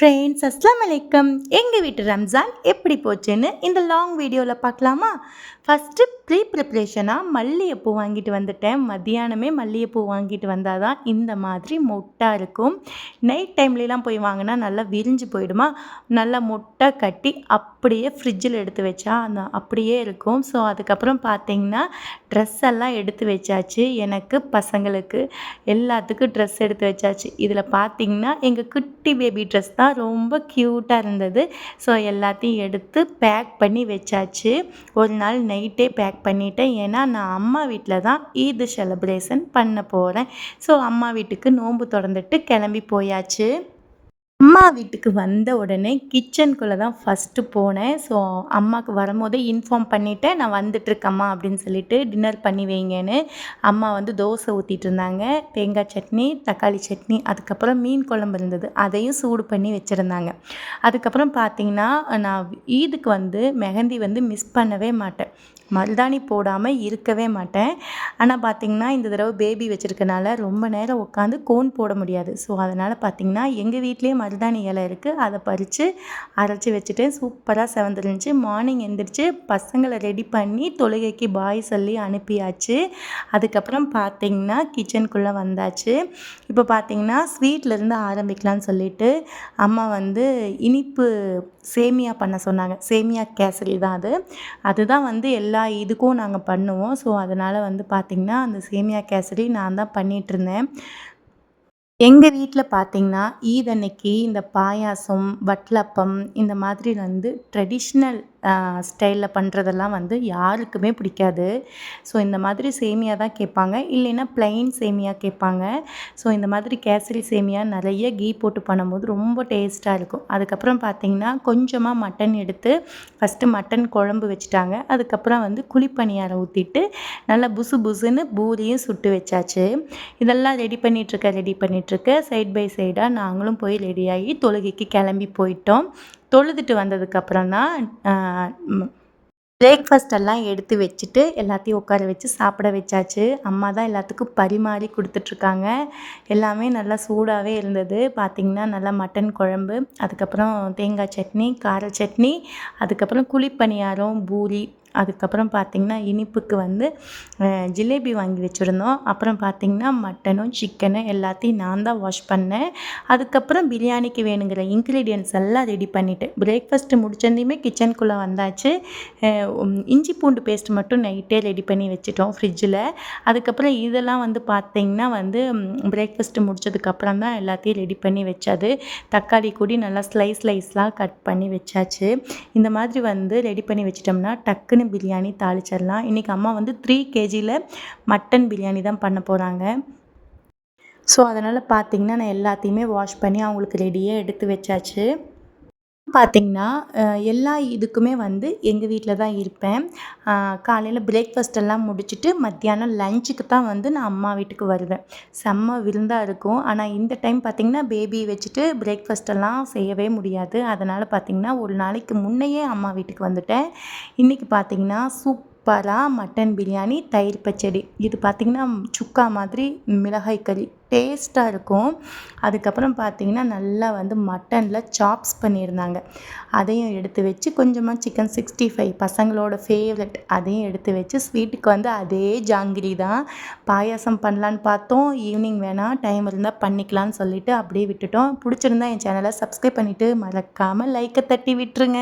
Friends அஸ்ஸலாமு அலைக்கும். எங்கள் வீட்டு ரம்ஜான் எப்படி போச்சுன்னு இந்த லாங் வீடியோவில் பார்க்கலாமா? ஃபஸ்ட்டு ப்ரிப்ரேஷனாக மல்லிகைப்பூ வாங்கிட்டு வந்துட்டேன். மத்தியானமே மல்லிகைப்பூ வாங்கிட்டு வந்தால் தான் இந்த மாதிரி மொட்டாக இருக்கும். நைட் டைம்லலாம் போய் வாங்கினா நல்லா விரிஞ்சு போயிடுமா, நல்லா மொட்டாக கட்டி அப்படியே ஃப்ரிட்ஜில் எடுத்து வச்சா அந்த அப்படியே இருக்கும். ஸோ அதுக்கப்புறம் பார்த்திங்கன்னா ட்ரெஸ் எல்லாம் எடுத்து வச்சாச்சு. எனக்கு பசங்களுக்கு எல்லாத்துக்கும் ட்ரெஸ் எடுத்து வச்சாச்சு. இதில் பார்த்திங்கன்னா எங்கள் குட்டி பேபி ட்ரெஸ் தான் ரொம்ப க்யூட்டாக இருந்தது. ஸோ எல்லாத்தையும் எடுத்து பேக் பண்ணி வச்சாச்சு. ஒரு நாள் நைட்டே பேக் பண்ணிட்டேன். ஏன்னா நான் அம்மா வீட்டில் தான் ஈத் செலிப்ரேஷன் பண்ண போகிறேன். ஸோ அம்மா வீட்டுக்கு நோன்பு திறந்துட்டு கிளம்பி போயாச்சு. அம்மா வீட்டுக்கு வந்த உடனே கிச்சனுக்குள்ளே தான் ஃபஸ்ட்டு போனேன். ஸோ அம்மாவுக்கு வரும்போதே இன்ஃபார்ம் பண்ணிவிட்டேன், நான் வந்துட்டுருக்கம்மா அப்படின்னு சொல்லிட்டு டின்னர் பண்ணி வைங்கன்னு. அம்மா வந்து தோசை ஊற்றிட்டு இருந்தாங்க. தேங்காய் சட்னி, தக்காளி சட்னி, அதுக்கப்புறம் மீன் குழம்பு இருந்தது, அதையும் சூடு பண்ணி வச்சுருந்தாங்க. அதுக்கப்புறம் பார்த்திங்கன்னா நான் ஈதுக்கு வந்து மெஹந்தி வந்து மிஸ் பண்ணவே மாட்டேன். மருதாணி போடாமல் இருக்கவே மாட்டேன். ஆனால் பார்த்திங்கன்னா இந்த தடவை பேபி வச்சுருக்கனால ரொம்ப நேரம் உட்காந்து கோன் போட முடியாது. ஸோ அதனால் பார்த்திங்கன்னா எங்கள் வீட்லேயே மருதாணி இலை இருக்குது, அதை பறித்து அரைச்சி வச்சுட்டு சூப்பராக செவந்துருந்துச்சு. மார்னிங் எழுந்திரிச்சு பசங்களை ரெடி பண்ணி தொழுகைக்கு பாய் சொல்லி அனுப்பியாச்சு. அதுக்கப்புறம் பார்த்திங்கன்னா கிச்சனுக்குள்ளே வந்தாச்சு. இப்போ பார்த்திங்கன்னா ஸ்வீட்லேருந்து ஆரம்பிக்கலான்னு சொல்லிட்டு அம்மா வந்து இனிப்பு சேமியா பண்ண சொன்னாங்க. சேமியா கேசரி தான் அது. அதுதான் வந்து எல்லா இதுக்கும் நாங்கள் பண்ணுவோம். ஸோ அதனால் வந்து பார்த்திங்கன்னா அந்த சேமியா கேசரி நான் தான் பண்ணிகிட்ருந்தேன். எங்கள் வீட்டில் பார்த்திங்கன்னா ஈத் அன்னைக்கு இந்த பாயாசம், வட்டலப்பம் இந்த மாதிரி வந்து ட்ரெடிஷ்னல் ஸ்டைலில் பண்ணுறதெல்லாம் வந்து யாருக்குமே பிடிக்காது. ஸோ இந்த மாதிரி சேமியா தான் கேட்பாங்க, இல்லைன்னா ப்ளைன் சேமியா கேட்பாங்க. ஸோ இந்த மாதிரி கேசரி சேமியா நிறைய கீ போட்டு பண்ணும்போது ரொம்ப டேஸ்ட்டாக இருக்கும். அதுக்கப்புறம் பார்த்திங்கன்னா கொஞ்சமாக மட்டன் எடுத்து ஃபஸ்ட்டு மட்டன் குழம்பு வச்சுட்டாங்க. அதுக்கப்புறம் வந்து குழிப்பணியாரம் ஊற்றிட்டு நல்லா புசு புசுன்னு பூரியும் சுட்டு வச்சாச்சு. இதெல்லாம் ரெடி பண்ணிகிட்ருக்க சைட் பை சைடாக நாங்களும் போய் ரெடியாகி தொழுகைக்கு கிளம்பி போயிட்டோம். தொழுதுட்டு வந்ததுக்கப்புறம் தான் பிரேக்ஃபாஸ்ட் எல்லாம் எடுத்து வச்சுட்டு எல்லாத்தையும் உட்கார வச்சு சாப்பிட வச்சாச்சு. அம்மா தான் எல்லாத்துக்கும் பரிமாறி கொடுத்துட்ருக்காங்க. எல்லாமே நல்லா சூடாகவே இருந்தது. பார்த்திங்கன்னா நல்லா மட்டன் குழம்பு, அதுக்கப்புறம் தேங்காய் சட்னி, கார சட்னி, அதுக்கப்புறம் குழிப்பணியாரம், பூரி, அதுக்கப்புறம் பார்த்திங்கன்னா இனிப்புக்கு வந்து ஜிலேபி வாங்கி வச்சுருந்தோம். அப்புறம் பார்த்திங்கன்னா மட்டனும் சிக்கனும் எல்லாத்தையும் நான் தான் வாஷ் பண்ணேன். அதுக்கப்புறம் பிரியாணிக்கு வேணுங்கிற இன்க்ரீடியன்ட்ஸ் எல்லாம் ரெடி பண்ணிவிட்டேன். பிரேக்ஃபாஸ்ட்டு முடிச்சதையுமே கிச்சனுக்குள்ளே வந்தாச்சு. இஞ்சி பூண்டு பேஸ்ட் மட்டும் நைட்டே ரெடி பண்ணி வச்சுட்டோம் ஃப்ரிட்ஜில். அதுக்கப்புறம் இதெல்லாம் வந்து பார்த்திங்கன்னா வந்து பிரேக்ஃபாஸ்ட்டு முடிச்சதுக்கப்புறம் தான் எல்லாத்தையும் ரெடி பண்ணி வச்சது. தக்காளி கூடி நல்லா ஸ்லைஸ்லாம் கட் பண்ணி வச்சாச்சு. இந்த மாதிரி வந்து ரெடி பண்ணி வச்சிட்டோம்னா டக்குன்னு பிரியாணி தாளிச்சிடலாம். இன்றைக்கி அம்மா வந்து 3 kgல மட்டன் பிரியாணி தான் பண்ண போகிறாங்க. ஸோ அதனால் பார்த்திங்கன்னா நான் எல்லாத்தையுமே வாஷ் பண்ணி அவங்களுக்கு ரெடியாக எடுத்து வச்சாச்சு. பார்த்திங்கன்னா எல்லா இதுக்குமே வந்து எங்கள் வீட்டில் தான் இருப்பேன். காலையில் பிரேக்ஃபாஸ்ட் எல்லாம் முடிச்சுட்டு மத்தியானம் லஞ்சுக்கு தான் வந்து நான் அம்மா வீட்டுக்கு வருவேன். செம்ம விருந்தாக இருக்கும். ஆனால் இந்த டைம் பார்த்திங்கன்னா பேபி வச்சுட்டு பிரேக்ஃபாஸ்ட் எல்லாம் செய்யவே முடியாது. அதனால் பார்த்திங்கன்னா ஒரு நாளைக்கு முன்னையே அம்மா வீட்டுக்கு வந்துட்டேன். இன்றைக்கி பார்த்திங்கன்னா சூப்பராக மட்டன் பிரியாணி, தயிர் பச்சடி, இது பார்த்திங்கன்னா சுக்கா மாதிரி மிளகாய் கறி டேஸ்ட்டாக இருக்கும். அதுக்கப்புறம் பார்த்திங்கன்னா நல்லா வந்து மட்டனில் சாப்ஸ் பண்ணியிருந்தாங்க. அதையும் எடுத்து வச்சு கொஞ்சமாக சிக்கன் 65 பசங்களோட ஃபேவரட், அதையும் எடுத்து வச்சு ஸ்வீட்டுக்கு வந்து அதே ஜாங்கிரி தான். பாயாசம் பண்ணலான்னு பார்த்தோம், ஈவினிங் வேணால் டைம் இருந்தால் பண்ணிக்கலான்னு சொல்லிவிட்டு அப்படியே விட்டுட்டோம். பிடிச்சிருந்தா என் சேனலை சப்ஸ்கிரைப் பண்ணிவிட்டு மறக்காமல் லைக்கை தட்டி விட்டுருங்க.